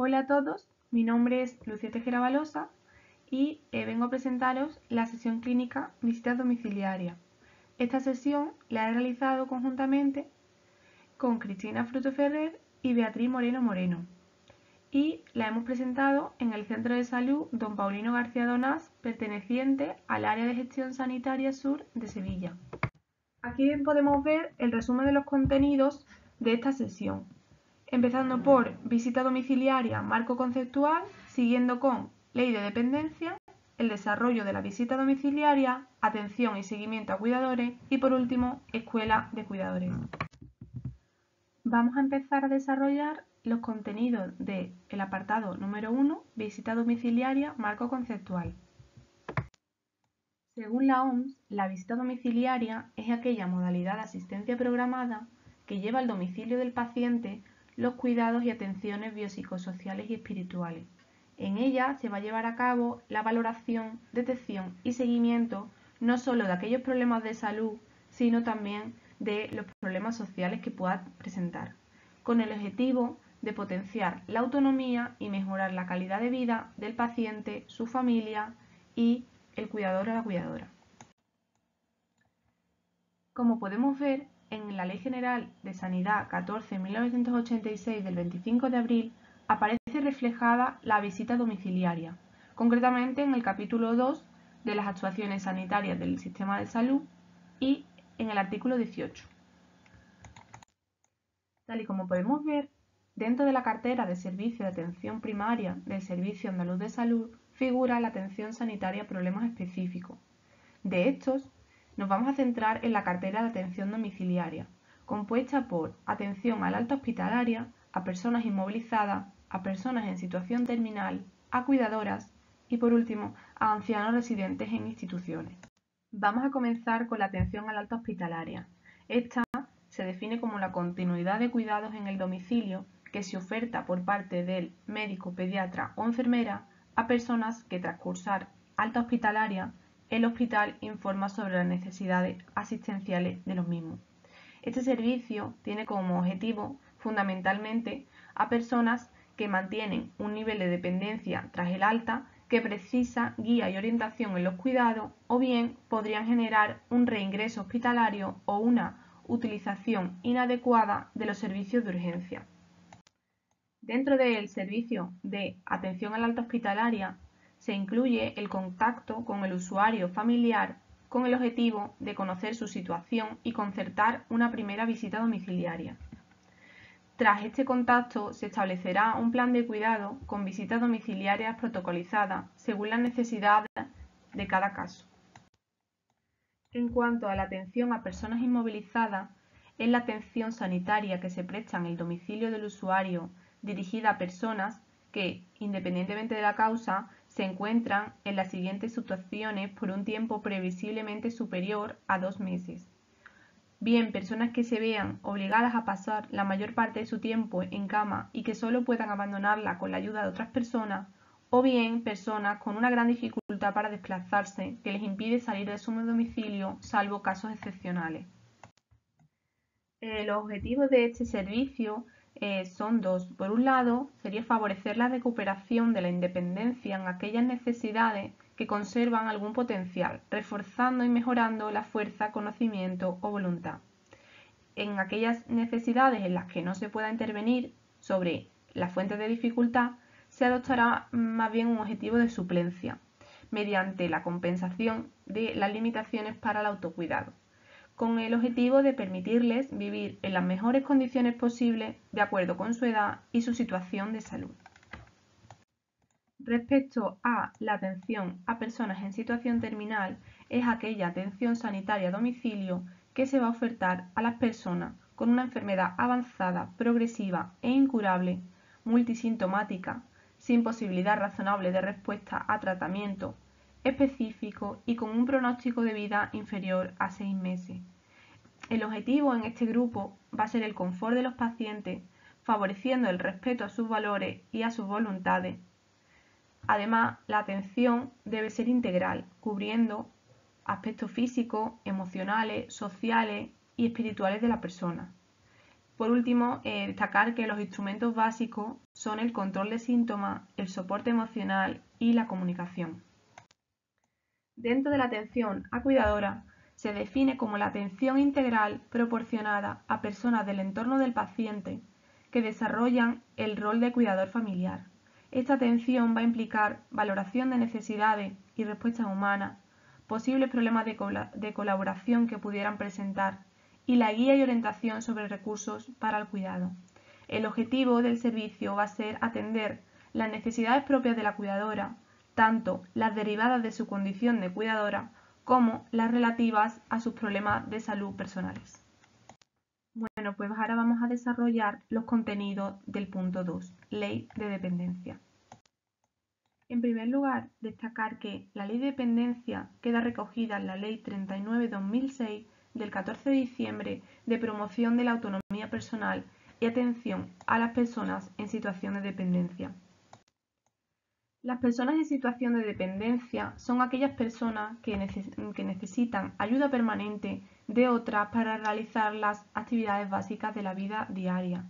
Hola a todos, mi nombre es Lucía Tejera Balosa y vengo a presentaros la sesión clínica Visita Domiciliaria. Esta sesión la he realizado conjuntamente con Cristina Fruto Ferrer y Beatriz Moreno Moreno y la hemos presentado en el Centro de Salud Don Paulino García Donás, perteneciente al Área de Gestión Sanitaria Sur de Sevilla. Aquí podemos ver el resumen de los contenidos de esta sesión, empezando por visita domiciliaria, marco conceptual, siguiendo con ley de dependencia, el desarrollo de la visita domiciliaria, atención y seguimiento a cuidadores y por último, escuela de cuidadores. Vamos a empezar a desarrollar los contenidos del apartado número 1, visita domiciliaria, marco conceptual. Según la OMS, la visita domiciliaria es aquella modalidad de asistencia programada que lleva al domicilio del paciente los cuidados y atenciones biopsicosociales y espirituales. En ella se va a llevar a cabo la valoración, detección y seguimiento no solo de aquellos problemas de salud, sino también de los problemas sociales que pueda presentar, con el objetivo de potenciar la autonomía y mejorar la calidad de vida del paciente, su familia y el cuidador o la cuidadora. Como podemos ver, en la Ley General de Sanidad 14/1986 del 25 de abril aparece reflejada la visita domiciliaria, concretamente en el capítulo 2 de las actuaciones sanitarias del sistema de salud y en el artículo 18. Tal y como podemos ver, dentro de la cartera de servicio de atención primaria del Servicio Andaluz de Salud figura la atención sanitaria a problemas específicos. De estos, nos vamos a centrar en la cartera de atención domiciliaria, compuesta por atención al alta hospitalaria, a personas inmovilizadas, a personas en situación terminal, a cuidadoras y, por último, a ancianos residentes en instituciones. Vamos a comenzar con la atención al alta hospitalaria. Esta se define como la continuidad de cuidados en el domicilio que se oferta por parte del médico, pediatra o enfermera a personas que tras cursar alta hospitalaria el hospital informa sobre las necesidades asistenciales de los mismos. Este servicio tiene como objetivo fundamentalmente a personas que mantienen un nivel de dependencia tras el alta que precisa guía y orientación en los cuidados o bien podrían generar un reingreso hospitalario o una utilización inadecuada de los servicios de urgencia. Dentro del servicio de atención a la alta hospitalaria se incluye el contacto con el usuario familiar con el objetivo de conocer su situación y concertar una primera visita domiciliaria. Tras este contacto se establecerá un plan de cuidado con visitas domiciliarias protocolizadas según las necesidades de cada caso. En cuanto a la atención a personas inmovilizadas, es la atención sanitaria que se presta en el domicilio del usuario dirigida a personas que, independientemente de la causa, se encuentran en las siguientes situaciones por un tiempo previsiblemente superior a 2 meses. Bien, personas que se vean obligadas a pasar la mayor parte de su tiempo en cama y que solo puedan abandonarla con la ayuda de otras personas, o bien personas con una gran dificultad para desplazarse que les impide salir de su domicilio, salvo casos excepcionales. Los objetivos de este servicio son dos. Por un lado, sería favorecer la recuperación de la independencia en aquellas necesidades que conservan algún potencial, reforzando y mejorando la fuerza, conocimiento o voluntad. En aquellas necesidades en las que no se pueda intervenir sobre las fuentes de dificultad, se adoptará más bien un objetivo de suplencia, mediante la compensación de las limitaciones para el autocuidado, con el objetivo de permitirles vivir en las mejores condiciones posibles de acuerdo con su edad y su situación de salud. Respecto a la atención a personas en situación terminal, es aquella atención sanitaria a domicilio que se va a ofertar a las personas con una enfermedad avanzada, progresiva e incurable, multisintomática, sin posibilidad razonable de respuesta a tratamiento específico y con un pronóstico de vida inferior a 6 meses. El objetivo en este grupo va a ser el confort de los pacientes, favoreciendo el respeto a sus valores y a sus voluntades. Además, la atención debe ser integral, cubriendo aspectos físicos, emocionales, sociales y espirituales de la persona. Por último, destacar que los instrumentos básicos son el control de síntomas, el soporte emocional y la comunicación. Dentro de la atención a cuidadora se define como la atención integral proporcionada a personas del entorno del paciente que desarrollan el rol de cuidador familiar. Esta atención va a implicar valoración de necesidades y respuestas humanas, posibles problemas de colaboración que pudieran presentar y la guía y orientación sobre recursos para el cuidado. El objetivo del servicio va a ser atender las necesidades propias de la cuidadora, tanto las derivadas de su condición de cuidadora como las relativas a sus problemas de salud personales. Bueno, pues ahora vamos a desarrollar los contenidos del punto 2, Ley de Dependencia. En primer lugar, destacar que la Ley de Dependencia queda recogida en la Ley 39/2006 del 14 de diciembre de promoción de la autonomía personal y atención a las personas en situación de dependencia. Las personas en situación de dependencia son aquellas personas que necesitan ayuda permanente de otras para realizar las actividades básicas de la vida diaria.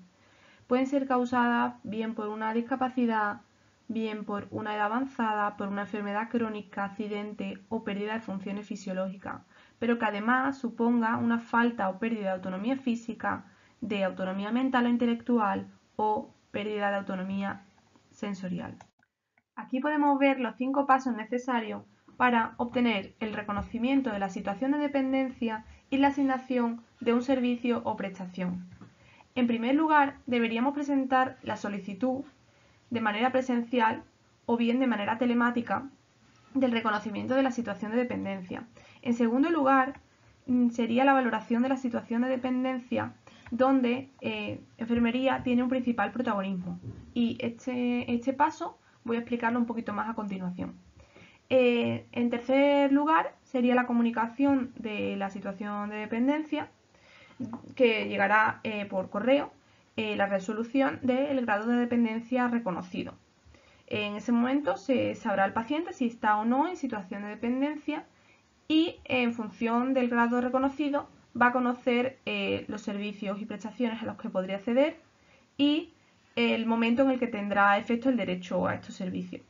Pueden ser causadas bien por una discapacidad, bien por una edad avanzada, por una enfermedad crónica, accidente o pérdida de funciones fisiológicas, pero que además suponga una falta o pérdida de autonomía física, de autonomía mental o intelectual o pérdida de autonomía sensorial. Aquí podemos ver los 5 pasos necesarios para obtener el reconocimiento de la situación de dependencia y la asignación de un servicio o prestación. En primer lugar, deberíamos presentar la solicitud de manera presencial o bien de manera telemática del reconocimiento de la situación de dependencia. En segundo lugar, sería la valoración de la situación de dependencia, donde enfermería tiene un principal protagonismo. Y este paso voy a explicarlo un poquito más a continuación. En tercer lugar, sería la comunicación de la situación de dependencia, que llegará por correo la resolución del grado de dependencia reconocido. En ese momento se sabrá el paciente si está o no en situación de dependencia y en función del grado reconocido va a conocer los servicios y prestaciones a los que podría acceder y el momento en el que tendrá efecto el derecho a estos servicios.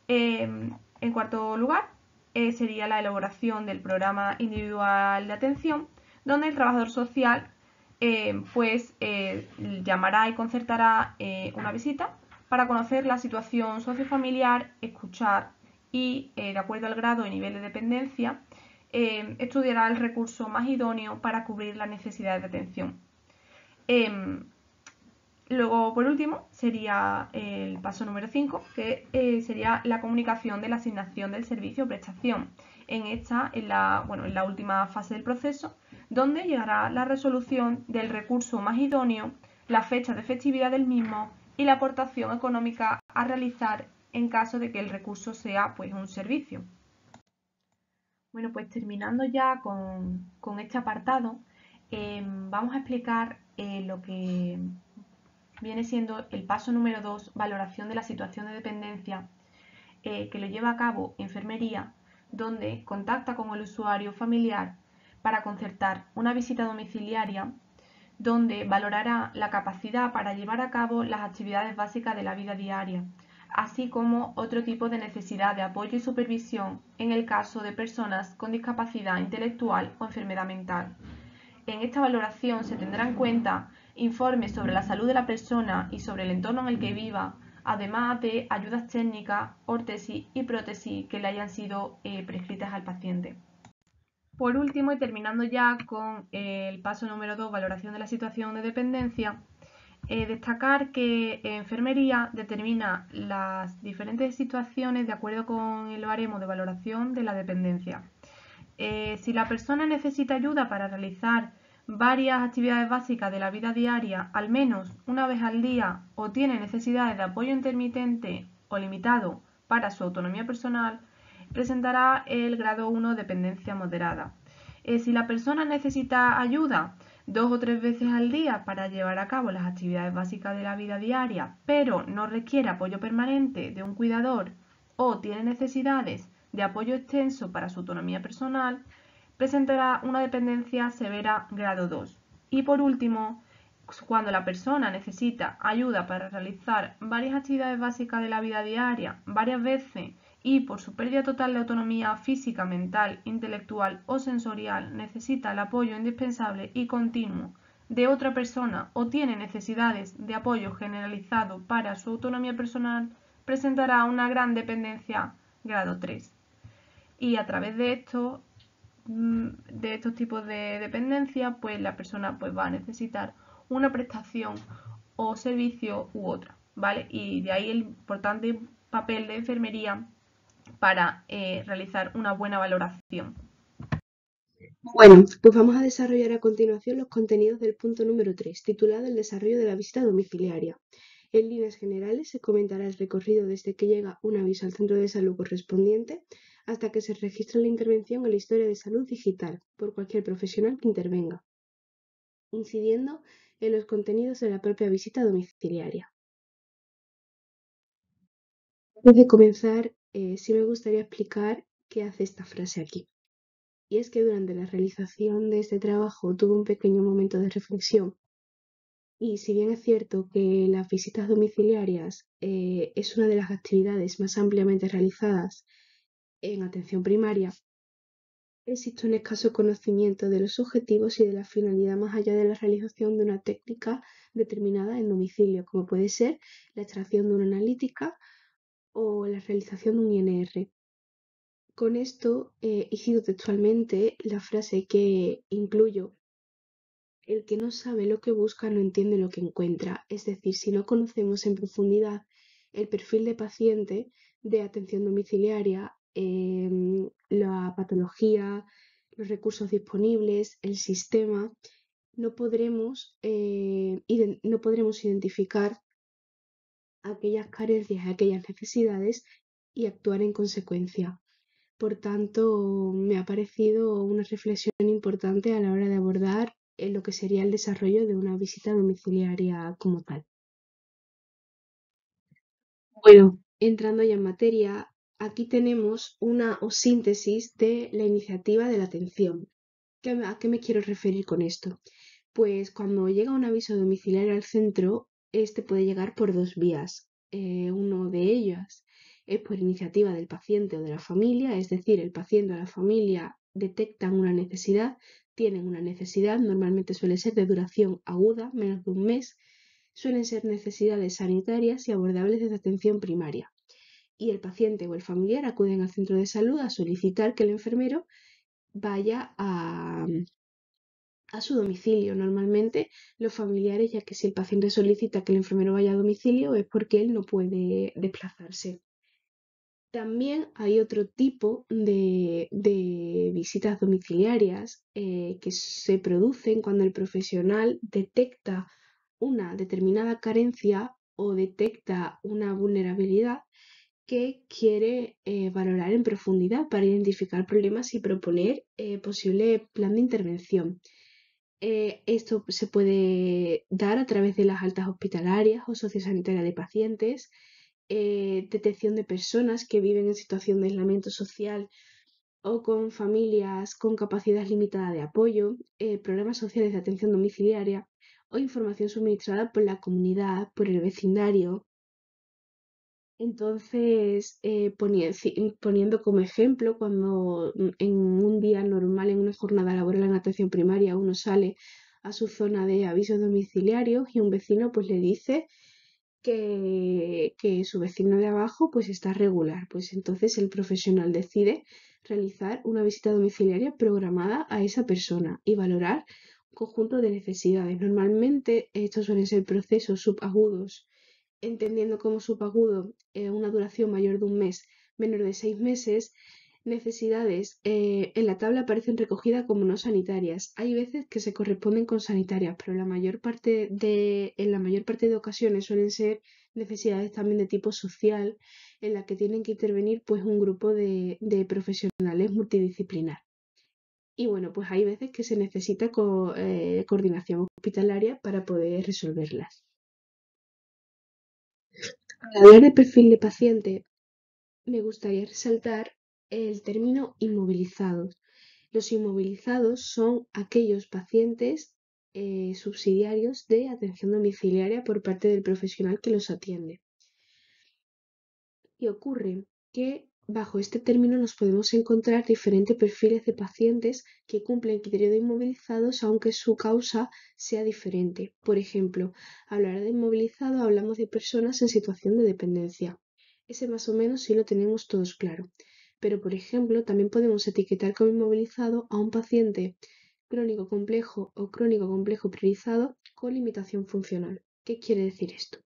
En cuarto lugar, sería la elaboración del programa individual de atención, donde el trabajador social llamará y concertará una visita para conocer la situación sociofamiliar, escuchar y, de acuerdo al grado y nivel de dependencia, estudiará el recurso más idóneo para cubrir las necesidades de atención. Luego, por último, sería el paso número 5, que sería la comunicación de la asignación del servicio o prestación. En la última fase del proceso, donde llegará la resolución del recurso más idóneo, la fecha de efectividad del mismo y la aportación económica a realizar en caso de que el recurso sea un servicio. Bueno, pues terminando ya con este apartado, vamos a explicar lo que viene siendo el paso número 2, valoración de la situación de dependencia, que lo lleva a cabo enfermería, donde contacta con el usuario familiar para concertar una visita domiciliaria, donde valorará la capacidad para llevar a cabo las actividades básicas de la vida diaria, así como otro tipo de necesidad de apoyo y supervisión en el caso de personas con discapacidad intelectual o enfermedad mental. En esta valoración se tendrá en cuenta informes sobre la salud de la persona y sobre el entorno en el que viva, además de ayudas técnicas, órtesis y prótesis que le hayan sido prescritas al paciente. Por último, y terminando ya con el paso número 2, valoración de la situación de dependencia, destacar que enfermería determina las diferentes situaciones de acuerdo con el baremo de valoración de la dependencia. Si la persona necesita ayuda para realizar varias actividades básicas de la vida diaria al menos una vez al día o tiene necesidades de apoyo intermitente o limitado para su autonomía personal, presentará el grado 1 dependencia moderada. Si la persona necesita ayuda 2 o 3 veces al día para llevar a cabo las actividades básicas de la vida diaria, pero no requiere apoyo permanente de un cuidador o tiene necesidades de apoyo extenso para su autonomía personal, presentará una dependencia severa grado 2. Y por último, cuando la persona necesita ayuda para realizar varias actividades básicas de la vida diaria varias veces y por su pérdida total de autonomía física, mental, intelectual o sensorial necesita el apoyo indispensable y continuo de otra persona o tiene necesidades de apoyo generalizado para su autonomía personal, presentará una gran dependencia grado 3. Y a través de estos tipos de dependencia, pues la persona pues, va a necesitar una prestación o servicio u otra, ¿vale? Y de ahí el importante papel de enfermería para realizar una buena valoración. Bueno, pues vamos a desarrollar a continuación los contenidos del punto número 3, titulado El desarrollo de la visita domiciliaria. En líneas generales se comentará el recorrido desde que llega un aviso al centro de salud correspondiente hasta que se registra la intervención en la historia de salud digital por cualquier profesional que intervenga, incidiendo en los contenidos de la propia visita domiciliaria. Antes de comenzar, sí me gustaría explicar qué hace esta frase aquí. Y es que durante la realización de este trabajo tuve un pequeño momento de reflexión. Y si bien es cierto que las visitas domiciliarias es una de las actividades más ampliamente realizadas en atención primaria, existe un escaso conocimiento de los objetivos y de la finalidad más allá de la realización de una técnica determinada en domicilio, como puede ser la extracción de una analítica o la realización de un INR. Con esto, y cito textualmente la frase que incluyo: el que no sabe lo que busca no entiende lo que encuentra. Es decir, si no conocemos en profundidad el perfil de paciente de atención domiciliaria, la patología, los recursos disponibles, el sistema, no podremos identificar aquellas carencias, aquellas necesidades y actuar en consecuencia. Por tanto, me ha parecido una reflexión importante a la hora de abordar lo que sería el desarrollo de una visita domiciliaria como tal. Bueno, entrando ya en materia, aquí tenemos una síntesis de la iniciativa de la atención. ¿A qué me quiero referir con esto? Pues cuando llega un aviso domiciliario al centro, este puede llegar por dos vías. Uno de ellas es por iniciativa del paciente o de la familia, es decir, el paciente o la familia detectan una necesidad, tienen una necesidad, normalmente suele ser de duración aguda, menos de un mes, suelen ser necesidades sanitarias y abordables desde atención primaria. Y el paciente o el familiar acuden al centro de salud a solicitar que el enfermero vaya a su domicilio. Normalmente los familiares, ya que si el paciente solicita que el enfermero vaya a domicilio es porque él no puede desplazarse. También hay otro tipo de visitas domiciliarias que se producen cuando el profesional detecta una determinada carencia o detecta una vulnerabilidad que quiere valorar en profundidad para identificar problemas y proponer posible plan de intervención. Esto se puede dar a través de las altas hospitalarias o sociosanitarias de pacientes, detección de personas que viven en situación de aislamiento social o con familias con capacidad limitada de apoyo, programas sociales de atención domiciliaria o información suministrada por la comunidad, por el vecindario. Entonces, poniendo como ejemplo, cuando en un día normal, en una jornada laboral en atención primaria, uno sale a su zona de avisos domiciliarios y un vecino pues le dice que su vecino de abajo pues está regular, pues entonces el profesional decide realizar una visita domiciliaria programada a esa persona y valorar un conjunto de necesidades. Normalmente estos suelen ser procesos subagudos, entendiendo como subagudo una duración mayor de un mes, menor de 6 meses. Necesidades en la tabla aparecen recogidas como no sanitarias. Hay veces que se corresponden con sanitarias, pero en la mayor parte de ocasiones suelen ser necesidades también de tipo social, en la que tienen que intervenir pues un grupo de profesionales multidisciplinar. Y bueno, pues hay veces que se necesita coordinación hospitalaria para poder resolverlas. Al hablar de perfil de paciente, me gustaría resaltar el término inmovilizados. Los inmovilizados son aquellos pacientes subsidiarios de atención domiciliaria por parte del profesional que los atiende. Y ocurre que bajo este término nos podemos encontrar diferentes perfiles de pacientes que cumplen el criterio de inmovilizados aunque su causa sea diferente. Por ejemplo, al hablar de inmovilizado hablamos de personas en situación de dependencia. Ese más o menos sí lo tenemos todos claro. Pero, por ejemplo, también podemos etiquetar como inmovilizado a un paciente crónico complejo o crónico complejo priorizado con limitación funcional. ¿Qué quiere decir esto?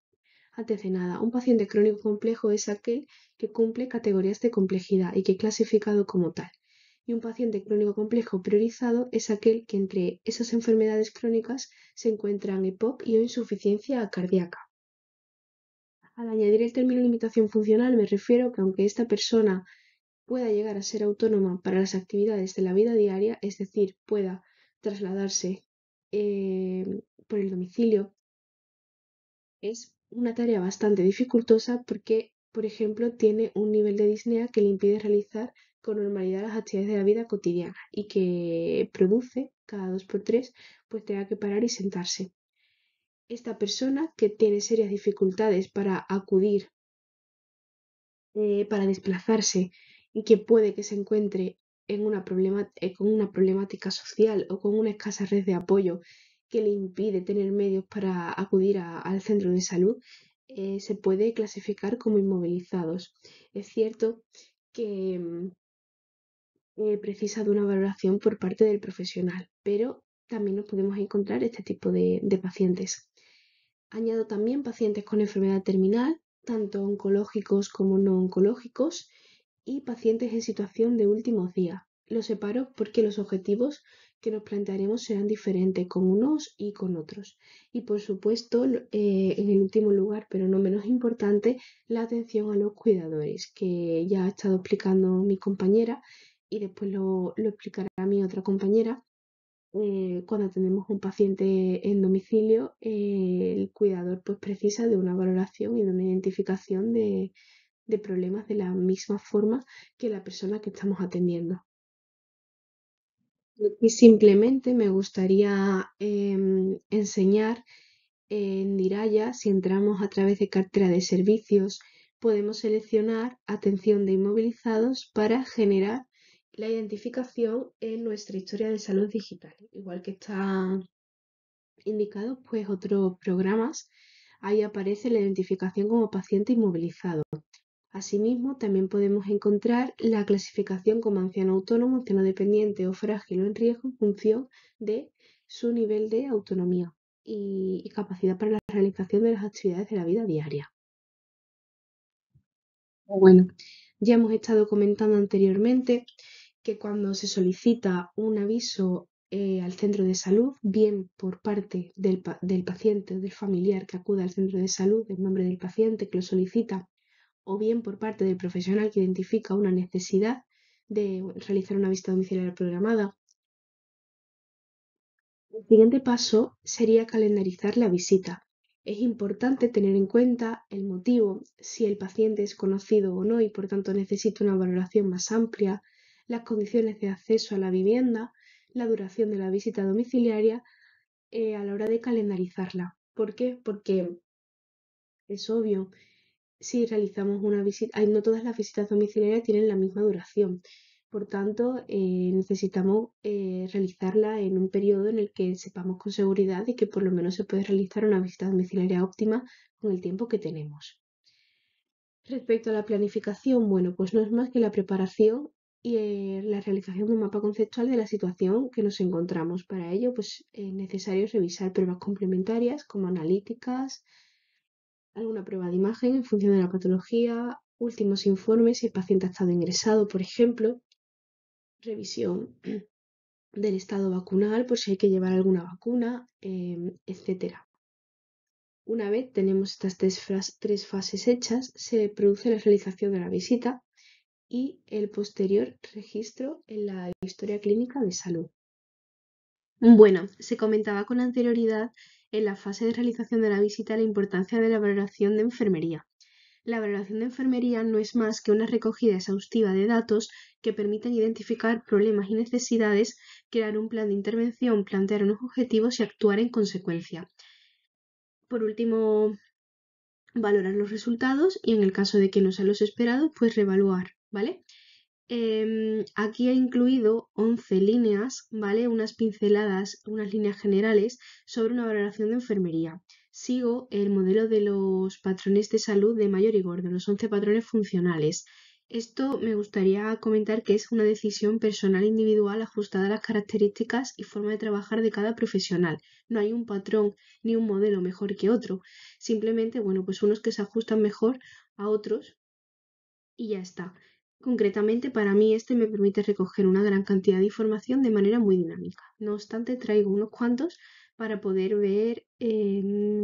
Antes de nada, un paciente crónico complejo es aquel que cumple categorías de complejidad y que es clasificado como tal. Y un paciente crónico complejo priorizado es aquel que entre esas enfermedades crónicas se encuentran EPOC y o insuficiencia cardíaca. Al añadir el término limitación funcional me refiero que aunque esta persona pueda llegar a ser autónoma para las actividades de la vida diaria, es decir, pueda trasladarse por el domicilio, es una tarea bastante dificultosa porque, por ejemplo, tiene un nivel de disnea que le impide realizar con normalidad las actividades de la vida cotidiana y que produce cada 2 por 3 pues tenga que parar y sentarse. Esta persona que tiene serias dificultades para acudir, para desplazarse y que puede que se encuentre con una problemática social o con una escasa red de apoyo que le impide tener medios para acudir al centro de salud, se puede clasificar como inmovilizados. Es cierto que precisa de una valoración por parte del profesional, pero también nos podemos encontrar este tipo de pacientes. Añado también pacientes con enfermedad terminal, tanto oncológicos como no oncológicos, y pacientes en situación de últimos días. Los separo porque los objetivos que nos plantearemos serán diferentes con unos y con otros. Y por supuesto, en el último lugar, pero no menos importante, la atención a los cuidadores, que ya ha estado explicando mi compañera y después lo explicará mi otra compañera. Cuando tenemos un paciente en domicilio, el cuidador pues precisa de una valoración y de una identificación de problemas de la misma forma que la persona que estamos atendiendo. Y simplemente me gustaría enseñar en Diraya, si entramos a través de cartera de servicios, podemos seleccionar atención de inmovilizados para generar la identificación en nuestra historia de salud digital. Igual que está indicado, pues otros programas, ahí aparece la identificación como paciente inmovilizado. Asimismo, también podemos encontrar la clasificación como anciano autónomo, anciano dependiente o frágil o en riesgo en función de su nivel de autonomía y capacidad para la realización de las actividades de la vida diaria. Bueno, ya hemos estado comentando anteriormente que cuando se solicita un aviso al centro de salud, bien por parte del paciente o del familiar que acude al centro de salud, en nombre del paciente que lo solicita, o bien por parte del profesional que identifica una necesidad de realizar una visita domiciliaria programada. El siguiente paso sería calendarizar la visita. Es importante tener en cuenta el motivo, si el paciente es conocido o no y por tanto necesita una valoración más amplia, las condiciones de acceso a la vivienda, la duración de la visita domiciliaria a la hora de calendarizarla. ¿Por qué? Porque es obvio, si realizamos una visita, no todas las visitas domiciliarias tienen la misma duración. Por tanto, necesitamos realizarla en un periodo en el que sepamos con seguridad de que por lo menos se puede realizar una visita domiciliaria óptima con el tiempo que tenemos. Respecto a la planificación, bueno, pues no es más que la preparación y la realización de un mapa conceptual de la situación que nos encontramos. Para ello, pues es necesario revisar pruebas complementarias como analíticas, alguna prueba de imagen en función de la patología, últimos informes si el paciente ha estado ingresado, por ejemplo, revisión del estado vacunal por si hay que llevar alguna vacuna, etcétera. Una vez tenemos estas tres fases hechas, se produce la realización de la visita y el posterior registro en la historia clínica de salud. Bueno, se comentaba con anterioridad en la fase de realización de la visita la importancia de la valoración de enfermería. La valoración de enfermería no es más que una recogida exhaustiva de datos que permiten identificar problemas y necesidades, crear un plan de intervención, plantear unos objetivos y actuar en consecuencia. Por último, valorar los resultados y en el caso de que no sean los esperados, pues reevaluar, ¿vale? Aquí he incluido 11 líneas, ¿vale? Unas pinceladas, unas líneas generales sobre una valoración de enfermería. Sigo el modelo de los patrones de salud de Mayor y Gordo, los 11 patrones funcionales. Esto me gustaría comentar que es una decisión personal individual ajustada a las características y forma de trabajar de cada profesional. No hay un patrón ni un modelo mejor que otro. Simplemente, bueno, pues unos que se ajustan mejor a otros y ya está. Concretamente, para mí este me permite recoger una gran cantidad de información de manera muy dinámica. No obstante, traigo unos cuantos para poder ver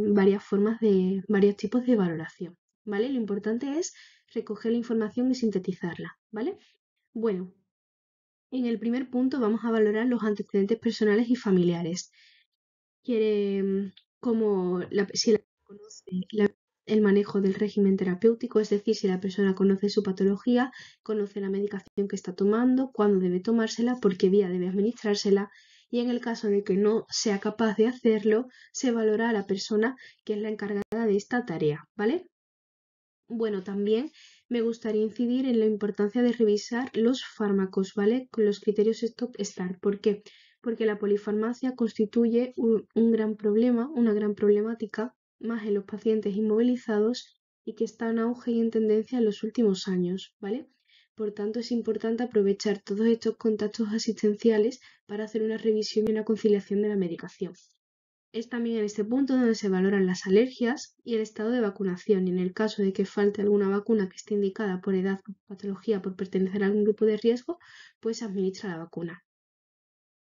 varios tipos de valoración, ¿vale? Lo importante es recoger la información y sintetizarla, ¿vale? Bueno, en el primer punto vamos a valorar los antecedentes personales y familiares. Quiere como si la conoce el manejo del régimen terapéutico, es decir, si la persona conoce su patología, conoce la medicación que está tomando, cuándo debe tomársela, por qué vía debe administrársela, y en el caso de que no sea capaz de hacerlo, se valora a la persona que es la encargada de esta tarea, ¿vale? Bueno, también me gustaría incidir en la importancia de revisar los fármacos, ¿vale? Con los criterios Stop-Start. ¿Por qué? Porque la polifarmacia constituye un gran problema, una gran problemática, más en los pacientes inmovilizados y que está en auge y en tendencia en los últimos años, ¿vale? Por tanto, es importante aprovechar todos estos contactos asistenciales para hacer una revisión y una conciliación de la medicación. Es también en este punto donde se valoran las alergias y el estado de vacunación, y en el caso de que falte alguna vacuna que esté indicada por edad, por patología, por pertenecer a algún grupo de riesgo, pues se administra la vacuna.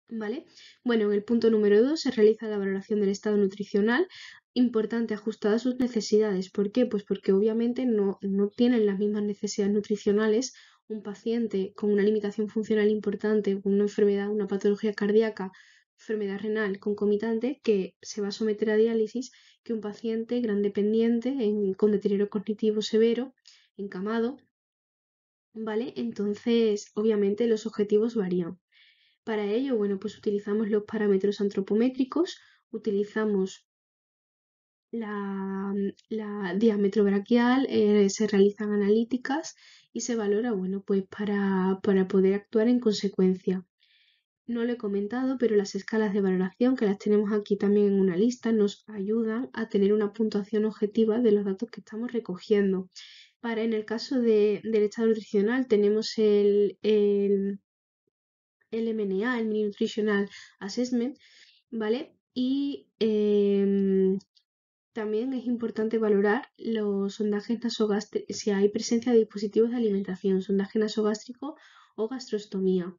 ¿Vale? Bueno, en el punto número 2 se realiza la valoración del estado nutricional, importante ajustada a sus necesidades. ¿Por qué? Pues porque obviamente no tienen las mismas necesidades nutricionales un paciente con una limitación funcional importante, con una enfermedad, una patología cardíaca, enfermedad renal concomitante, que se va a someter a diálisis, que un paciente gran dependiente con deterioro cognitivo severo, encamado, ¿vale? Entonces, obviamente los objetivos varían. Para ello, bueno, pues utilizamos los parámetros antropométricos, utilizamos la diámetro braquial, se realizan analíticas y se valora, bueno, pues para poder actuar en consecuencia. No lo he comentado, pero las escalas de valoración, que las tenemos aquí también en una lista, nos ayudan a tener una puntuación objetiva de los datos que estamos recogiendo. En el caso del estado nutricional, tenemos el MNA, el Mini Nutritional Assessment, ¿vale? Y también es importante valorar los sondajes nasogástricos, si hay presencia de dispositivos de alimentación, sondaje nasogástrico o gastrostomía.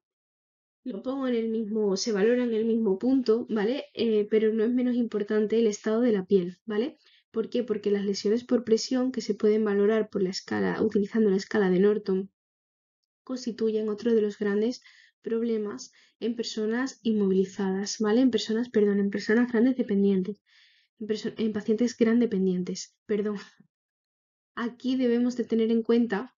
Lo pongo en el mismo, se valora en el mismo punto, ¿vale? Pero no es menos importante el estado de la piel, ¿vale? ¿Por qué? Porque las lesiones por presión que se pueden valorar por la escala, utilizando la escala de Norton, constituyen otro de los grandes problemas en personas inmovilizadas, ¿vale? En personas grandes dependientes, en pacientes gran dependientes, perdón. Aquí debemos de tener en cuenta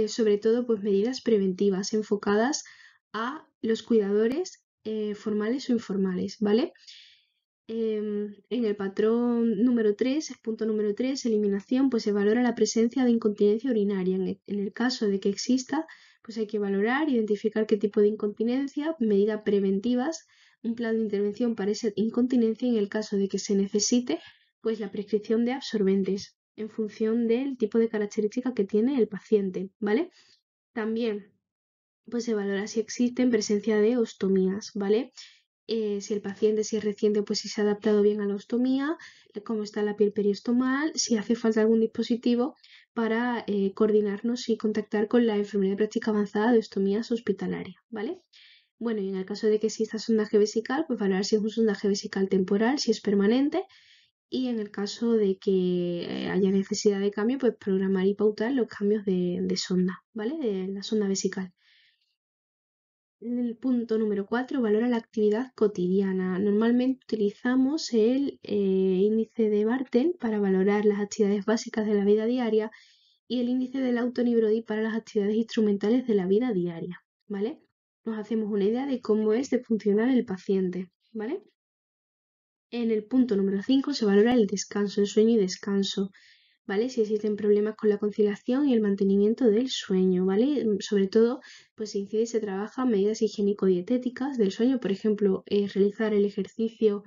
sobre todo pues medidas preventivas enfocadas a los cuidadores formales o informales, ¿vale? En el patrón número 3, el punto número 3, eliminación, pues se valora la presencia de incontinencia urinaria. En el caso de que exista, pues hay que valorar, identificar qué tipo de incontinencia, medidas preventivas, un plan de intervención para esa incontinencia y en el caso de que se necesite, pues la prescripción de absorbentes en función del tipo de característica que tiene el paciente, ¿vale? También pues se valora si existen presencia de ostomías, ¿vale? Si el paciente, si es reciente, pues si se ha adaptado bien a la ostomía, cómo está la piel periostomal, si hace falta algún dispositivo para coordinarnos y contactar con la enfermedad de práctica avanzada de ostomías hospitalaria, ¿vale? Bueno, y en el caso de que exista sondaje vesical, pues valorar si es un sondaje vesical temporal, si es permanente, y en el caso de que haya necesidad de cambio, pues programar y pautar los cambios de sonda, ¿vale? De la sonda vesical. El punto número 4 valora la actividad cotidiana. Normalmente utilizamos el índice de Bartel para valorar las actividades básicas de la vida diaria y el índice del Autonii Brody para las actividades instrumentales de la vida diaria, ¿vale? Nos hacemos una idea de cómo es de funcionar el paciente, ¿vale? En el punto número 5 se valora el descanso, el sueño y descanso, ¿vale? Si existen problemas con la conciliación y el mantenimiento del sueño, ¿vale? Sobre todo, pues se incide y se trabaja medidas higiénico-dietéticas del sueño, por ejemplo, realizar el ejercicio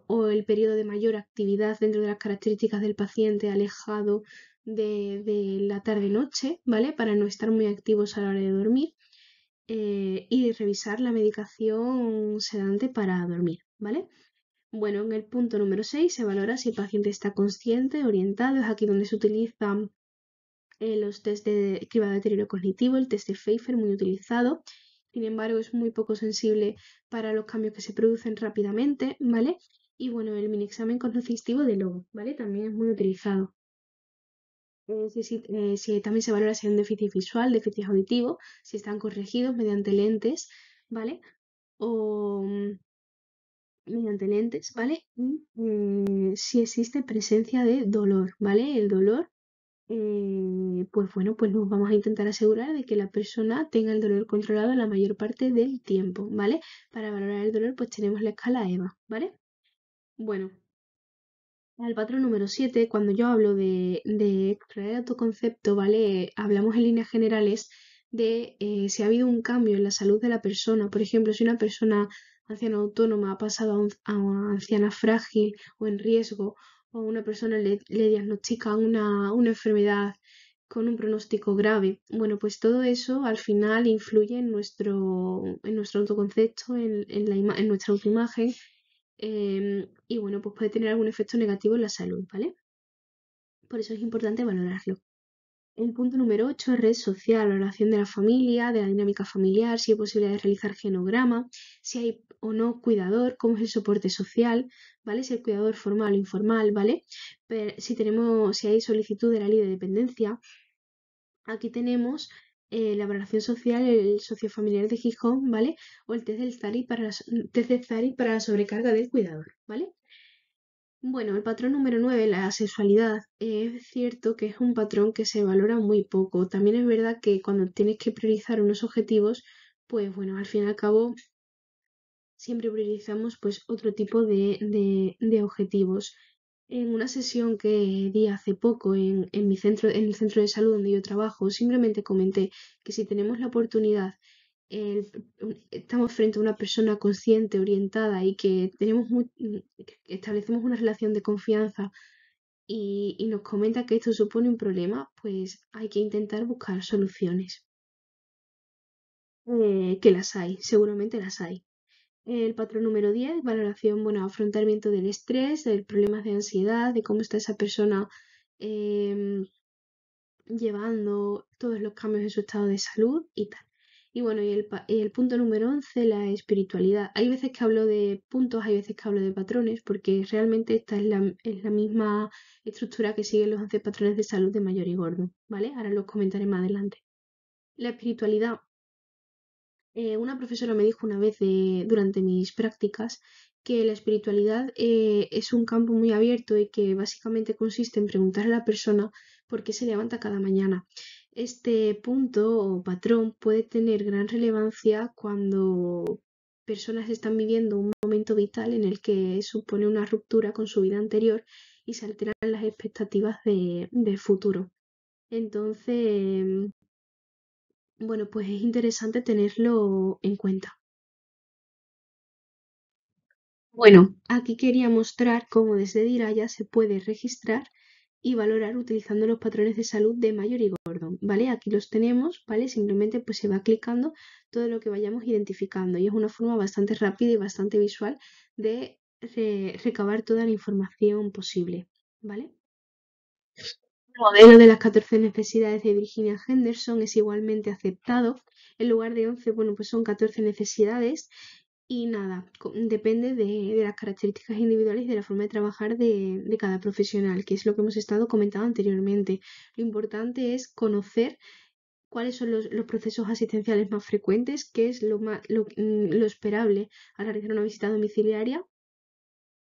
o el periodo de mayor actividad dentro de las características del paciente alejado de la tarde-noche, ¿vale? Para no estar muy activos a la hora de dormir. Y revisar la medicación sedante para dormir, ¿vale? Bueno, en el punto número 6 se valora si el paciente está consciente, orientado. Es aquí donde se utilizan los test de cribado de deterioro cognitivo, el test de Pfeiffer, muy utilizado. Sin embargo, es muy poco sensible para los cambios que se producen rápidamente, ¿vale? Y bueno, el mini examen cognoscitivo de Lobo, ¿vale? También es muy utilizado. También se valora si hay un déficit visual, déficit auditivo, si están corregidos mediante lentes, ¿vale? O mediante lentes, ¿vale? Y si existe presencia de dolor, ¿vale? El dolor, pues bueno, pues nos vamos a intentar asegurar de que la persona tenga el dolor controlado la mayor parte del tiempo, ¿vale? Para valorar el dolor, pues tenemos la escala EVA, ¿vale? Bueno, al patrón número 7, cuando yo hablo de explorar el autoconcepto, ¿vale? Hablamos en líneas generales de si ha habido un cambio en la salud de la persona. Por ejemplo, si una persona anciana autónoma ha pasado a una anciana frágil o en riesgo, o una persona le diagnostica una enfermedad con un pronóstico grave. Bueno, pues todo eso al final influye en nuestro autoconcepto, en nuestra autoimagen y bueno, pues puede tener algún efecto negativo en la salud, ¿vale? Por eso es importante valorarlo. El punto número 8 es red social, valoración de la familia, de la dinámica familiar, si hay posibilidad de realizar genograma, si hay o no cuidador, cómo es el soporte social, ¿vale? Si el cuidador formal o informal, ¿vale? Si hay solicitud de la ley de dependencia, aquí tenemos la valoración social, el sociofamiliar de Gijón, ¿vale? O el test del ZARI test de ZARI para la sobrecarga del cuidador, ¿vale? Bueno, el patrón número 9, la sexualidad, es cierto que es un patrón que se valora muy poco. También es verdad que cuando tienes que priorizar unos objetivos, pues bueno, al fin y al cabo siempre priorizamos pues otro tipo de objetivos. En una sesión que di hace poco en mi centro, en el centro de salud donde yo trabajo, simplemente comenté que si tenemos la oportunidad, el- estamos frente a una persona consciente, orientada y que que establecemos una relación de confianza y nos comenta que esto supone un problema, pues hay que intentar buscar soluciones. Que las hay, seguramente las hay. El patrón número 10, valoración, bueno, afrontamiento del estrés, de problemas de ansiedad, de cómo está esa persona em, llevando todos los cambios en su estado de salud y tal. Y bueno, el punto número 11, la espiritualidad. Hay veces que hablo de puntos, hay veces que hablo de patrones, porque realmente esta es la misma estructura que siguen los 11 patrones de salud de Mayor y Gordo, ¿vale? Ahora los comentaré más adelante. La espiritualidad. Una profesora me dijo una vez durante mis prácticas que la espiritualidad es un campo muy abierto y que básicamente consiste en preguntar a la persona por qué se levanta cada mañana. Este punto o patrón puede tener gran relevancia cuando personas están viviendo un momento vital en el que supone una ruptura con su vida anterior y se alteran las expectativas de futuro. Entonces, bueno, pues es interesante tenerlo en cuenta. Bueno, aquí quería mostrar cómo desde Diraya se puede registrar y valorar utilizando los patrones de salud de Mayor y Gordon, ¿vale? Aquí los tenemos, ¿vale? Simplemente pues se va clicando todo lo que vayamos identificando y es una forma bastante rápida y bastante visual de recabar toda la información posible, ¿vale? El modelo de las 14 necesidades de Virginia Henderson es igualmente aceptado. En lugar de 11, bueno, pues son 14 necesidades y nada, depende de las características individuales y de la forma de trabajar de cada profesional, que es lo que hemos estado comentando anteriormente. Lo importante es conocer cuáles son los procesos asistenciales más frecuentes, qué es lo esperable al realizar una visita domiciliaria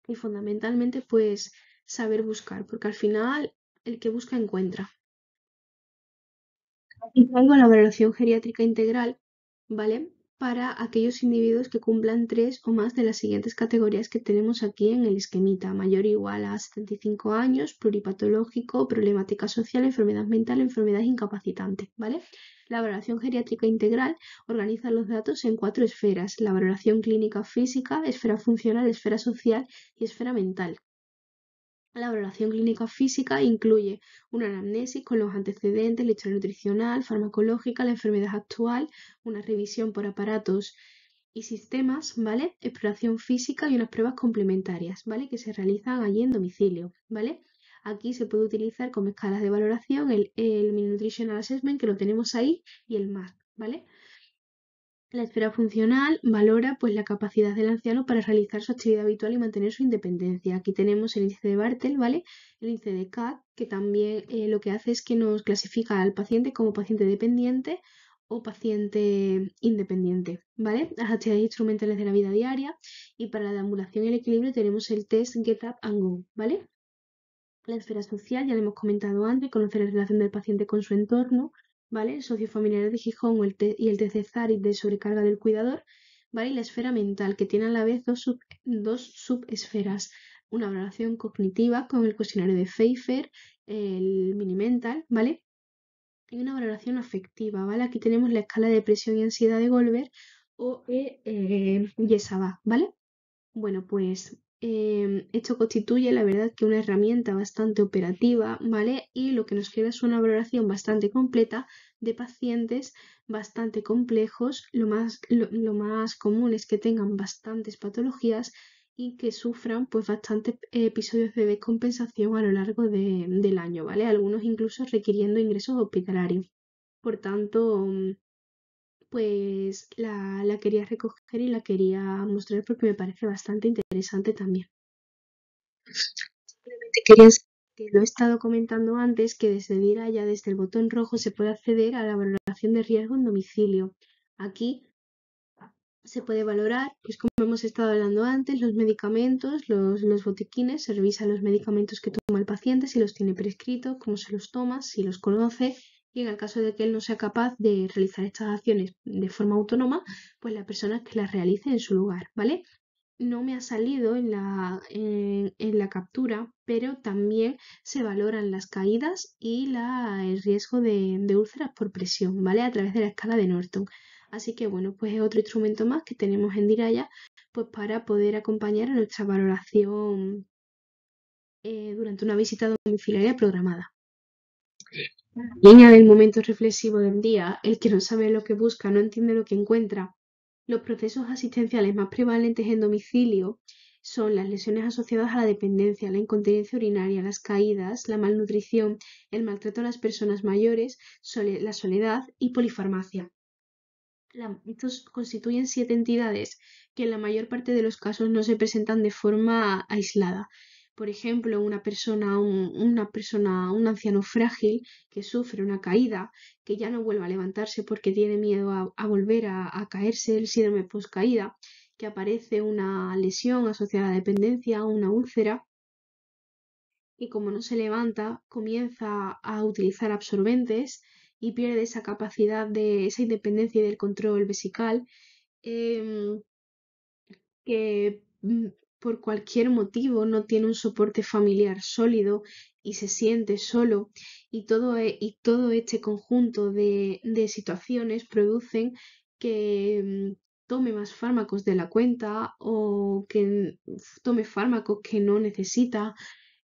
y fundamentalmente pues saber buscar, porque al final el que busca encuentra. Aquí traigo la valoración geriátrica integral, ¿vale? Para aquellos individuos que cumplan 3 o más de las siguientes categorías que tenemos aquí en el esquemita: mayor o igual a 75 años, pluripatológico, problemática social, enfermedad mental, enfermedad incapacitante, ¿vale? La valoración geriátrica integral organiza los datos en 4 esferas: la valoración clínica física, esfera funcional, esfera social y esfera mental. La valoración clínica física incluye una anamnesis con los antecedentes, la historia nutricional, farmacológica, la enfermedad actual, una revisión por aparatos y sistemas, ¿vale? Exploración física y unas pruebas complementarias, ¿vale? Que se realizan allí en domicilio, ¿vale? Aquí se puede utilizar como escalas de valoración el Mini Nutritional Assessment, que lo tenemos ahí, y el MAP, ¿vale? La esfera funcional valora pues la capacidad del anciano para realizar su actividad habitual y mantener su independencia. Aquí tenemos el índice de Bartel, ¿vale? El índice de CAT, que también lo que hace es que nos clasifica al paciente como paciente dependiente o paciente independiente, ¿vale? Las actividades instrumentales de la vida diaria. Y para la deambulación y el equilibrio tenemos el test Get Up and Go, ¿vale? La esfera social, ya lo hemos comentado antes, conocer la relación del paciente con su entorno, ¿vale? Sociofamiliares de Gijón y el test de Zarit de sobrecarga del cuidador, ¿vale? Y la esfera mental, que tiene a la vez dos subesferas: una valoración cognitiva con el cuestionario de Pfeiffer, el mini mental, ¿vale? Y una valoración afectiva, ¿vale? Aquí tenemos la escala de depresión y ansiedad de Goldberg o Yesabá, ¿vale? Bueno, pues esto constituye, la verdad, que una herramienta bastante operativa, ¿vale? Y lo que nos queda es una valoración bastante completa de pacientes bastante complejos. Lo más común es que tengan bastantes patologías y que sufran pues bastantes episodios de descompensación a lo largo del año, ¿vale? Algunos incluso requiriendo ingresos hospitalarios. Por tanto, pues la quería recoger y la quería mostrar porque me parece bastante interesante también. Simplemente quería decir que lo he estado comentando antes, que desde Diraya, desde el botón rojo, se puede acceder a la valoración de riesgo en domicilio. Aquí se puede valorar, pues como hemos estado hablando antes, los medicamentos, los botiquines. Se revisan los medicamentos que toma el paciente, si los tiene prescritos, cómo se los toma, si los conoce, y en el caso de que él no sea capaz de realizar estas acciones de forma autónoma, pues la persona que las realice en su lugar, ¿vale? No me ha salido en la captura, pero también se valoran las caídas y el riesgo de úlceras por presión, ¿vale? A través de la escala de Norton. Así que bueno, pues es otro instrumento más que tenemos en Diraya, pues para poder acompañar a nuestra valoración durante una visita domiciliaria programada. Línea del momento reflexivo del día: el que no sabe lo que busca no entiende lo que encuentra. Los procesos asistenciales más prevalentes en domicilio son las lesiones asociadas a la dependencia, la incontinencia urinaria, las caídas, la malnutrición, el maltrato a las personas mayores, la soledad y polifarmacia. Estos constituyen 7 entidades que en la mayor parte de los casos no se presentan de forma aislada. Por ejemplo, un anciano frágil que sufre una caída, que ya no vuelve a levantarse porque tiene miedo a volver a caerse, el síndrome postcaída, que aparece una lesión asociada a la dependencia, una úlcera, y como no se levanta, comienza a utilizar absorbentes y pierde esa capacidad de esa independencia y del control vesical, em, que por cualquier motivo no tiene un soporte familiar sólido y se siente solo, y todo este conjunto de situaciones producen que tome más fármacos de la cuenta o que tome fármacos que no necesita,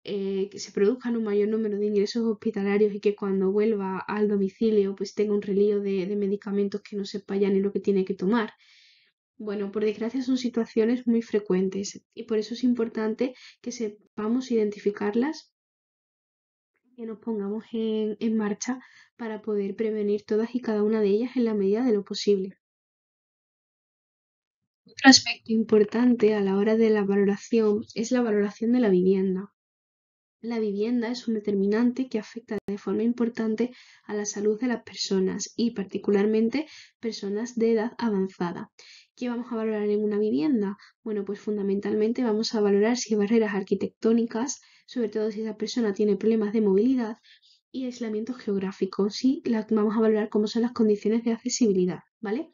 que se produzcan un mayor número de ingresos hospitalarios y que cuando vuelva al domicilio pues tenga un relío de medicamentos que no sepa ya ni lo que tiene que tomar. Bueno, por desgracia son situaciones muy frecuentes y por eso es importante que sepamos identificarlas y que nos pongamos en marcha para poder prevenir todas y cada una de ellas en la medida de lo posible. Otro aspecto importante a la hora de la valoración es la valoración de la vivienda. La vivienda es un determinante que afecta de forma importante a la salud de las personas y particularmente personas de edad avanzada. ¿Qué vamos a valorar en una vivienda? Bueno, pues fundamentalmente vamos a valorar si hay barreras arquitectónicas, sobre todo si esa persona tiene problemas de movilidad, y aislamiento geográfico, sí, vamos a valorar cómo son las condiciones de accesibilidad, ¿vale?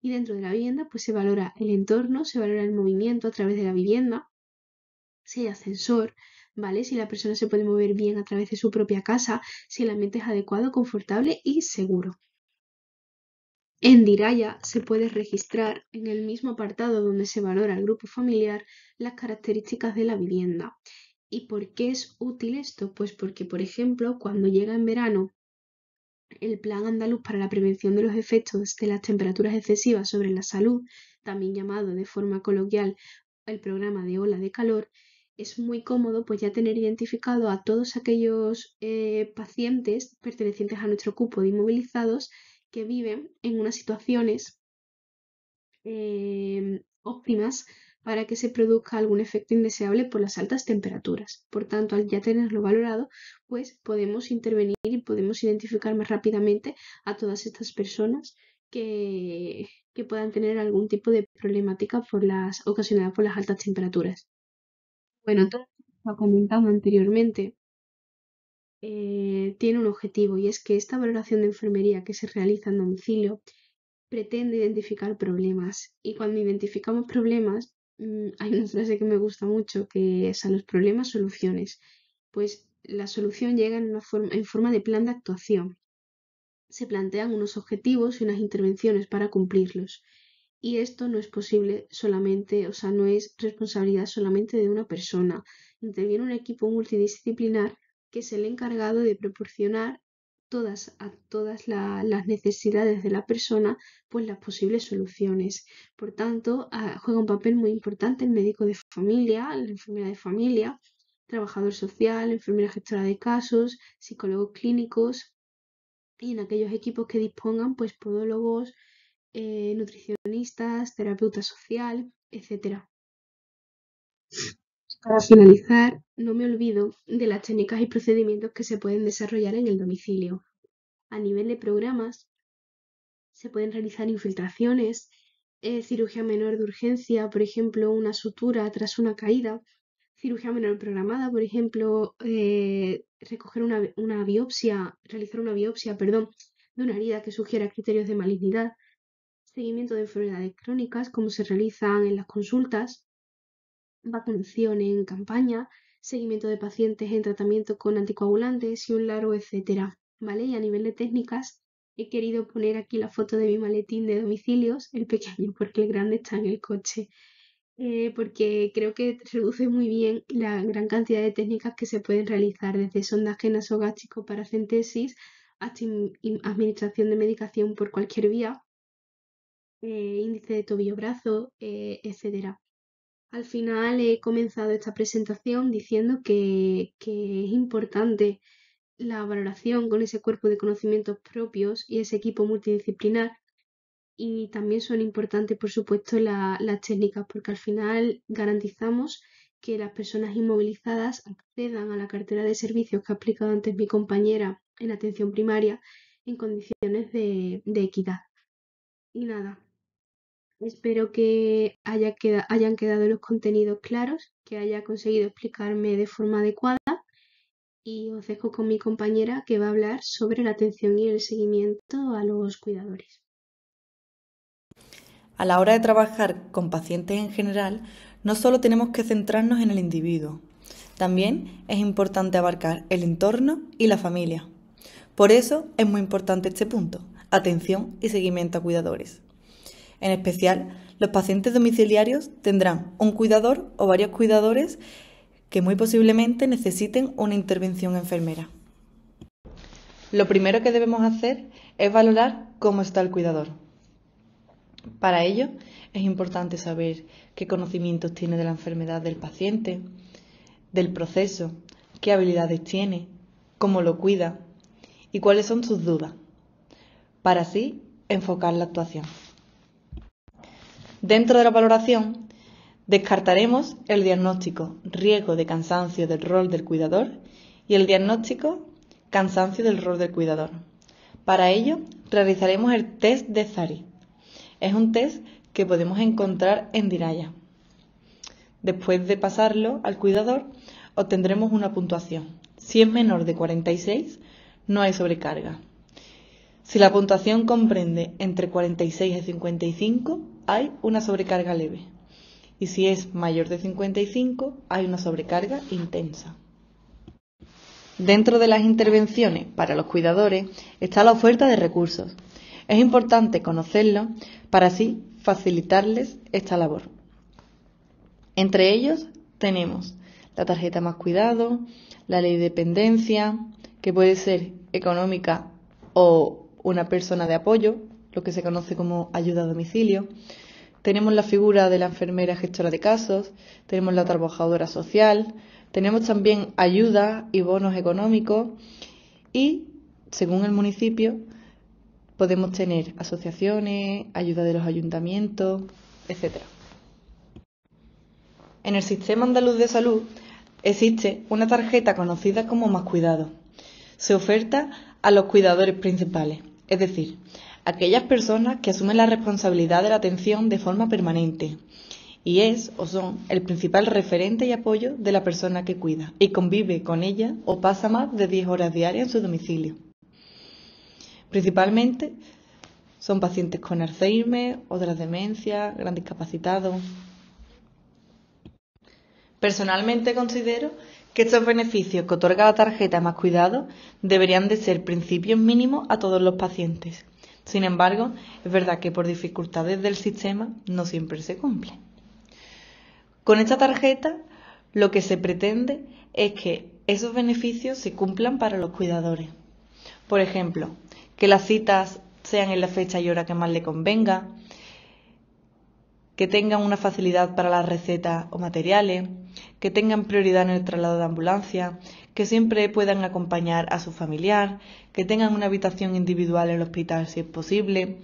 Y dentro de la vivienda, pues se valora el entorno, se valora el movimiento a través de la vivienda, si hay ascensor, ¿vale? Si la persona se puede mover bien a través de su propia casa, si el ambiente es adecuado, confortable y seguro. En Diraya se puede registrar en el mismo apartado donde se valora el grupo familiar las características de la vivienda. ¿Y por qué es útil esto? Pues porque, por ejemplo, cuando llega en verano el Plan Andaluz para la Prevención de los Efectos de las Temperaturas Excesivas sobre la Salud, también llamado de forma coloquial el programa de ola de calor, es muy cómodo pues ya tener identificado a todos aquellos pacientes pertenecientes a nuestro cupo de inmovilizados que viven en unas situaciones óptimas para que se produzca algún efecto indeseable por las altas temperaturas. Por tanto, al ya tenerlo valorado, pues podemos intervenir y podemos identificar más rápidamente a todas estas personas que puedan tener algún tipo de problemática ocasionada por las altas temperaturas. Bueno, todo esto que estaba comentando anteriormente tiene un objetivo y es que esta valoración de enfermería que se realiza en domicilio pretende identificar problemas y cuando identificamos problemas, hay una frase que me gusta mucho que es a los problemas soluciones. Pues la solución llega en forma de plan de actuación. Se plantean unos objetivos y unas intervenciones para cumplirlos. Y esto no es posible solamente, o sea, no es responsabilidad solamente de una persona. Interviene un equipo multidisciplinar que es el encargado de proporcionar a todas las necesidades de la persona, pues las posibles soluciones. Por tanto, juega un papel muy importante el médico de familia, la enfermera de familia, trabajador social, enfermera gestora de casos, psicólogos clínicos y en aquellos equipos que dispongan, pues podólogos, nutricionistas, terapeuta social, etcétera. Para finalizar, no me olvido de las técnicas y procedimientos que se pueden desarrollar en el domicilio. A nivel de programas, se pueden realizar infiltraciones, cirugía menor de urgencia, por ejemplo, una sutura tras una caída, cirugía menor programada, por ejemplo, recoger una biopsia, realizar una biopsia, perdón, de una herida que sugiera criterios de malignidad, seguimiento de enfermedades crónicas, como se realizan en las consultas, vacunación en campaña, seguimiento de pacientes en tratamiento con anticoagulantes y un largo etcétera, ¿vale? Y a nivel de técnicas, he querido poner aquí la foto de mi maletín de domicilios, el pequeño, porque el grande está en el coche, porque creo que reduce muy bien la gran cantidad de técnicas que se pueden realizar, desde sondaje nasogástrico para paracentesis hasta administración de medicación por cualquier vía, índice de tobillo-brazo, etcétera. Al final he comenzado esta presentación diciendo que es importante la valoración con ese cuerpo de conocimientos propios y ese equipo multidisciplinar. Y también son importantes, por supuesto, las técnicas, porque al final garantizamos que las personas inmovilizadas accedan a la cartera de servicios que ha explicado antes mi compañera en atención primaria en condiciones de equidad. Y nada, espero que hayan quedado los contenidos claros, que haya conseguido explicarme de forma adecuada y os dejo con mi compañera que va a hablar sobre la atención y el seguimiento a los cuidadores. A la hora de trabajar con pacientes en general, no solo tenemos que centrarnos en el individuo, también es importante abarcar el entorno y la familia. Por eso es muy importante este punto, atención y seguimiento a cuidadores. En especial, los pacientes domiciliarios tendrán un cuidador o varios cuidadores que muy posiblemente necesiten una intervención enfermera. Lo primero que debemos hacer es valorar cómo está el cuidador. Para ello, es importante saber qué conocimientos tiene de la enfermedad del paciente, del proceso, qué habilidades tiene, cómo lo cuida y cuáles son sus dudas, para así enfocar la actuación. Dentro de la valoración, descartaremos el diagnóstico riesgo de cansancio del rol del cuidador Y el diagnóstico, cansancio del rol del cuidador. Para ello, realizaremos el test de Zari. Es un test que podemos encontrar en Diraya. Después de pasarlo al cuidador, obtendremos una puntuación. Si es menor de 46, no hay sobrecarga. Si la puntuación comprende entre 46 y 55, hay una sobrecarga leve. Y si es mayor de 55, hay una sobrecarga intensa. Dentro de las intervenciones para los cuidadores está la oferta de recursos. Es importante conocerlos para así facilitarles esta labor. Entre ellos tenemos la tarjeta Más Cuidado, la ley de dependencia, que puede ser económica o una persona de apoyo, lo que se conoce como ayuda a domicilio. Tenemos la figura de la enfermera gestora de casos, tenemos la trabajadora social, tenemos también ayuda y bonos económicos y, según el municipio, podemos tener asociaciones, ayuda de los ayuntamientos, etc. En el Sistema Andaluz de Salud existe una tarjeta conocida como Más Cuidado. Se oferta a los cuidadores principales, es decir, aquellas personas que asumen la responsabilidad de la atención de forma permanente y es o son el principal referente y apoyo de la persona que cuida y convive con ella o pasa más de 10 horas diarias en su domicilio. Principalmente son pacientes con Alzheimer, otras demencias, gran discapacitados. Personalmente considero que estos beneficios que otorga la tarjeta Más Cuidado deberían de ser principios mínimos a todos los pacientes. Sin embargo, es verdad que por dificultades del sistema no siempre se cumple. Con esta tarjeta lo que se pretende es que esos beneficios se cumplan para los cuidadores. Por ejemplo, que las citas sean en la fecha y hora que más le convenga, que tengan una facilidad para las recetas o materiales, que tengan prioridad en el traslado de ambulancia, que siempre puedan acompañar a su familiar, que tengan una habitación individual en el hospital si es posible,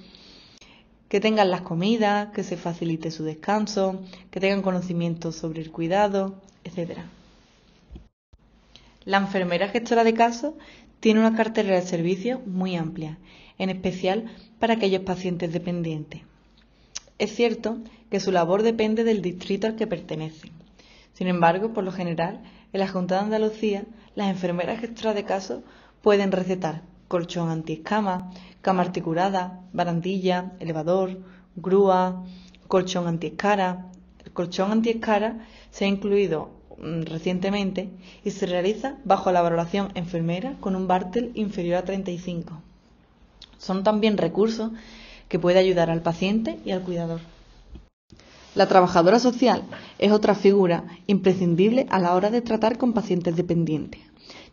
que tengan las comidas, que se facilite su descanso, que tengan conocimiento sobre el cuidado, etc. La enfermera gestora de casos tiene una cartera de servicios muy amplia, en especial para aquellos pacientes dependientes. Es cierto que su labor depende del distrito al que pertenecen. Sin embargo, por lo general, en la Junta de Andalucía, las enfermeras gestoras de casos pueden recetar colchón antiescama, cama articulada, barandilla, elevador, grúa, colchón antiescara. El colchón antiescara se ha incluido recientemente y se realiza bajo la valoración enfermera con un Bartel inferior a 35. Son también recursos que puede ayudar al paciente y al cuidador. La trabajadora social es otra figura imprescindible a la hora de tratar con pacientes dependientes.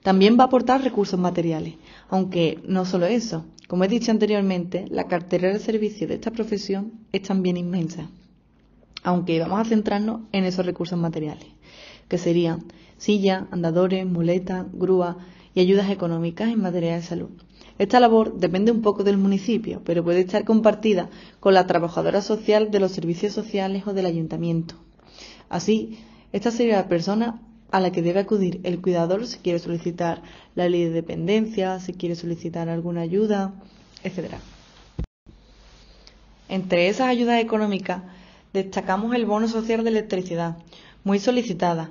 También va a aportar recursos materiales, aunque no solo eso. Como he dicho anteriormente, la cartera de servicios de esta profesión es también inmensa, aunque vamos a centrarnos en esos recursos materiales, que serían sillas, andadores, muletas, grúas y ayudas económicas en materia de salud. Esta labor depende un poco del municipio, pero puede estar compartida con la trabajadora social de los servicios sociales o del ayuntamiento. Así, esta sería la persona a la que debe acudir el cuidador si quiere solicitar la ley de dependencia, si quiere solicitar alguna ayuda, etc. Entre esas ayudas económicas destacamos el bono social de electricidad, muy solicitada.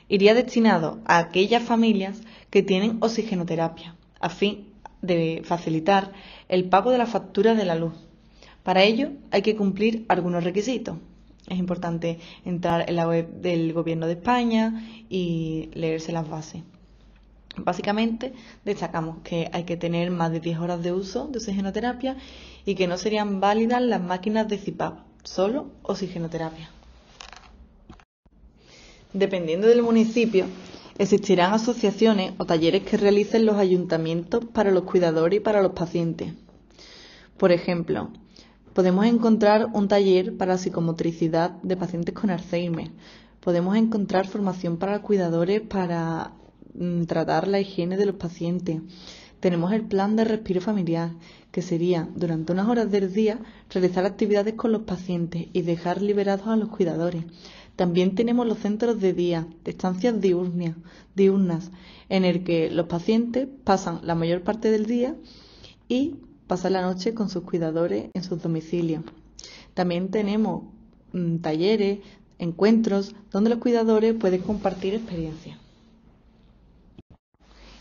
Iría destinado a aquellas familias que tienen oxigenoterapia, a fin de facilitar el pago de la factura de la luz. Para ello hay que cumplir algunos requisitos. Es importante entrar en la web del Gobierno de España y leerse las bases. Básicamente destacamos que hay que tener más de 10 horas de uso de oxigenoterapia y que no serían válidas las máquinas de CPAP, solo oxigenoterapia. Dependiendo del municipio, existirán asociaciones o talleres que realicen los ayuntamientos para los cuidadores y para los pacientes. Por ejemplo, podemos encontrar un taller para psicomotricidad de pacientes con Alzheimer. Podemos encontrar formación para cuidadores para tratar la higiene de los pacientes. Tenemos el plan de respiro familiar, que sería, durante unas horas del día, realizar actividades con los pacientes y dejar liberados a los cuidadores. También tenemos los centros de día, de estancias diurnas, en el que los pacientes pasan la mayor parte del día y pasan la noche con sus cuidadores en sus domicilios. También tenemos talleres, encuentros, donde los cuidadores pueden compartir experiencias.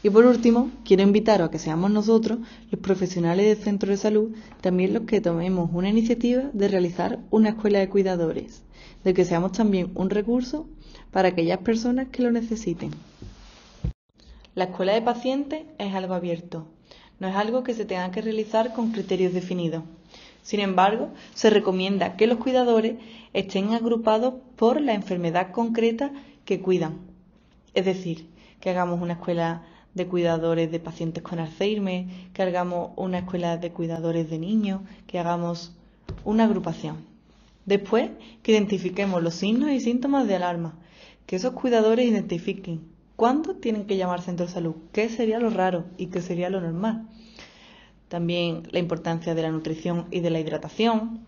Y por último, quiero invitaros a que seamos nosotros, los profesionales del centro de salud, también los que tomemos una iniciativa de realizar una escuela de cuidadores, de que seamos también un recurso para aquellas personas que lo necesiten. La escuela de pacientes es algo abierto, no es algo que se tenga que realizar con criterios definidos. Sin embargo, se recomienda que los cuidadores estén agrupados por la enfermedad concreta que cuidan. Es decir, que hagamos una escuela de cuidadores de pacientes con Alzheimer, que hagamos una escuela de cuidadores de niños, que hagamos una agrupación. Después, que identifiquemos los signos y síntomas de alarma, que esos cuidadores identifiquen cuándo tienen que llamar al centro de salud, qué sería lo raro y qué sería lo normal. También la importancia de la nutrición y de la hidratación,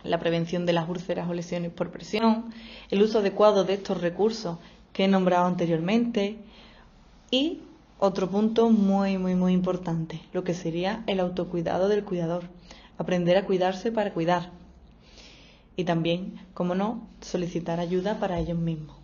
la prevención de las úlceras o lesiones por presión, el uso adecuado de estos recursos que he nombrado anteriormente y otro punto muy importante, lo que sería el autocuidado del cuidador, aprender a cuidarse para cuidar y también, como no, solicitar ayuda para ellos mismos.